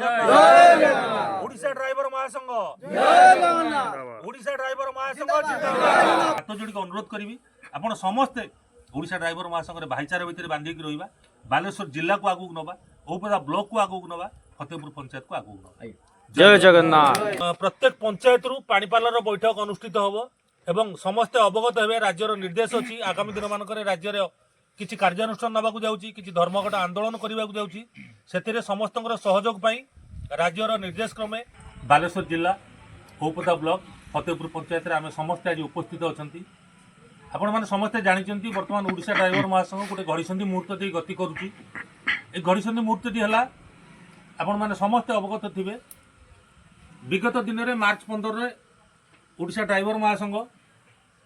Jagannath Odisha driver महासंघ Odisha driver महासंघ जिंदाबाद हाथ जोड़ी अनुरोध करी आपण समस्ते ओडिशा ड्राइवर महासंघ भाईचारा भितर बांधिक रहा बालेश्वर जिला को आगू नवा ओपदा ब्लॉक को आगू नवा फतेहपुर पंचायत को आगू नवा जय जगन्नाथ। प्रत्येक पंचायत रु पाणीपालर बैठक अनुष्ठित होब एवं समस्ते अवगत हे राज्यर निर्देश अच्छी आगामी दिन मानक राज्य किसी कार्यानुष्ठान नाकू जाऊँगी किसी धर्मघट आंदोलन करने जाऊँगी से समस्त सहयोग राज्यर निर्देश क्रमे बालेश्वर जिला ओपदा ब्लॉक फतेहपुर पंचायत आम समस्ते आज उपस्थित अच्छा आपण मैंने समस्ते जानते बर्तमान ओडिशा ड्राइवर महासंघ गोटे घड़ीसंधि मुहूर्त दे गति करुच्ची ए घड़ीसंधि मुहूर्तटी है आपण मैंने समस्ते अवगत थे विगत दिन में मार्च 15 ओडिशा ड्राइवर महासंघ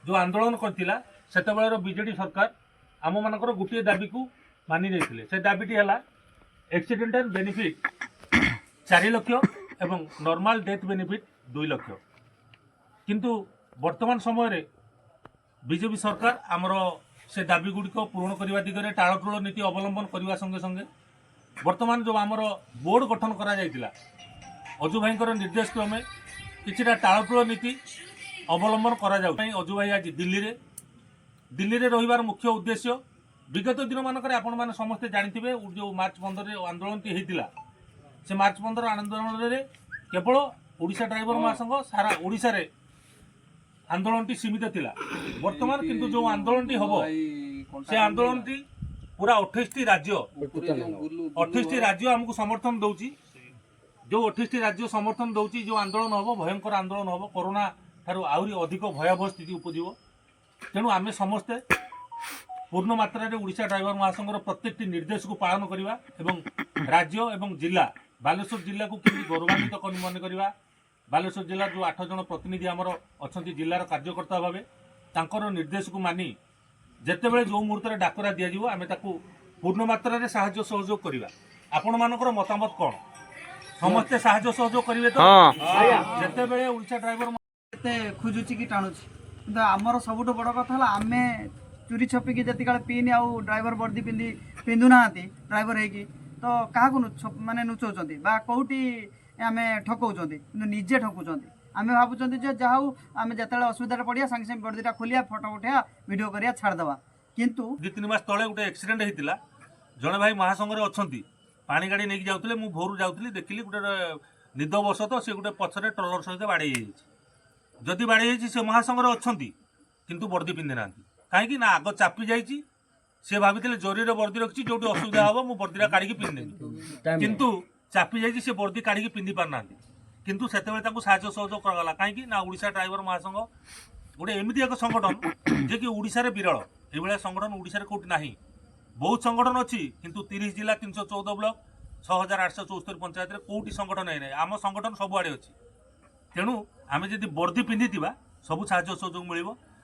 जो आंदोलन करथिला सेतबेଳର बीजेडी सरकार आम मानकर गोटे दाबी को मानि रही से दाबीटी है एक्सीडेंटल बेनिफिट 4 लाख एवं नॉर्मल डेथ बेनिफिट 2 लाख किंतु वर्तमान समय बीजेपी सरकार आमर से दाबी गुड़िक पूरण करने दिगरे टालटुल नीति अवलंबन करने संगे संगे वर्तमान जो आमर बोर्ड गठन करा जायतिला अजु भाई निर्देश क्रमे कि टालटुल नीति अवलंबन करा अजु भाई आज दिल्ली रे रहिबार मुख्य उद्देश्य विगत दिन मानक आपण मैंने समस्ते जानते जो मार्च 15 आंदोलन होता से मार्च 15 आंदोलन केवल ओडिशा ड्राइवर महासंघ सारा ओडिशा रे आंदोलन सीमित थिला वर्तमान किंतु जो आंदोलन हम से आंदोलन पूरा 28 राज्य 28 राज्य आमको समर्थन दौची जो 28 राज्य समर्थन दौची जो आंदोलन हम भयंकर आंदोलन हम कोरोना ठारू आहरी अधिक भयावह स्थिति उपजीव तेणु आम समस्ते पूर्ण मात्रा ओडिशा ड्राइवर महासंघ प्रत्येक निर्देश को पालन करवा एवं राज्य एवं जिला बालेश्वर जिला को किसी गौरवान्वित मन करवा बालेश्वर जिला जो 8 जन प्रतिनिधि आमर अच्छा जिलार कार्यकर्ता भावे तांकर निर्देश को मानी जितेबाला जो मुहूर्त डाकरा दिज्व आम पूर्ण मात्रा साहाय्य सहयोग करवा आपण मानकर मतामत कौन समस्ते साहाय्य सहयोग करेंगे तो जितेबाला ओडिशा ड्राइवर खोजुची कि टाणुची किंतु आमर सबुठ बड़ कथा आम चुरी छपिकी जी पिन आउ ड्राइवर वर्दी पिंधुना ड्राइवर होगी तो क्या माने नुचौं कौटी आम ठकौं कि निजे ठकुंट आम भावुं जहाँ आम जिते असुविधा पड़ा सागे सागे वर्दीटा खोलिया फोटो उठा वीडियो करिया छाड़देवा किंतु 2-3 मास तले गोटे एक्सीडेंट होता जड़े भाई महासंघ अच्छा पानी गाड़ी नहीं जाते मुझे भोर जाऊँगी देखिली गोटे निद बस तो सी गोटे पछरे ट्रलर सहित बाड़े जदि बाड़े से महासंघ अच्छा किंतु वर्दी पिंधि ना कहीं आग चापी जाइए सी भाई जरी वर्दी रखी जो असुविधा हम मुझे वर्दीटा काढ़ी पिंधिदेवी किंतु चापी जाइए सी वर्दी काढ़ी पिंधि पारना किंतु से साहाय्य सहयोग कराला कहीं ओडिशा ड्राइवर महासंघ गोटे एमती एक संगठन जे कि ओडिशा रे विरल ये संगठन ओडिशा रे कोठी नाही बहुत संगठन अच्छी किंतु 30 जिला 314 ब्लॉक 6874 पंचायत कोटी संगठन है आम संगठन सबुआड़े अच्छी तेणु आम जब वर्दी पिंधि सब साहाय्य सहयोग मिल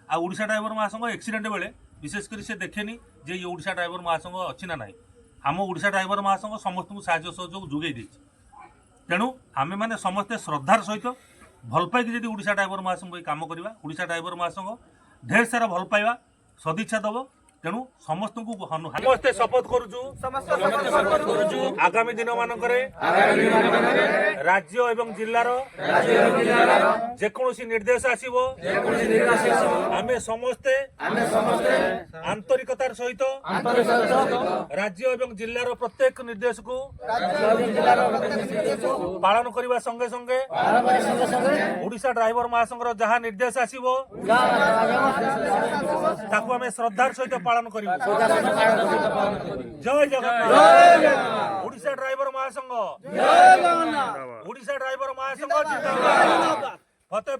ओडिशा ड्राइवर महासंघ एक्सीडेंट बेले विशेषकर से देखेनी जे ये ओडिशा ड्राइवर महासंघ अच्छी ना ना आम ओडिशा ड्राइवर महासंघ समस्त को साहाय्य सहयोग जोगे तेणु आम मैंने समस्ते श्रद्धार सहित भल पाई जब ओडिशा ड्राइवर महासंघ काम करवा ओडिशा ड्राइवर महासंघ ढेर सारा भल पाइबा सदिच्छा दब तेणु समस्त को समस्ते शपथ करुचु आगामी दिन मानक राज्य एवं जिलार जेकोसी निर्देश आसीबो आमे समस्ते आंतरिकतार सहित राज्य एवं जिलार प्रत्येक निर्देश को पालन करने संगे संगे ओडिशा ड्राइवर महासंघर जहाँ निर्देश आसीबो ताकू आमे श्रद्धार सहित पालन करिबो। जय जगन्नाथ ओडिशा ड्राइवर महासंघ ओडिशा ड्राइवर महासंघ जिंदाबाद।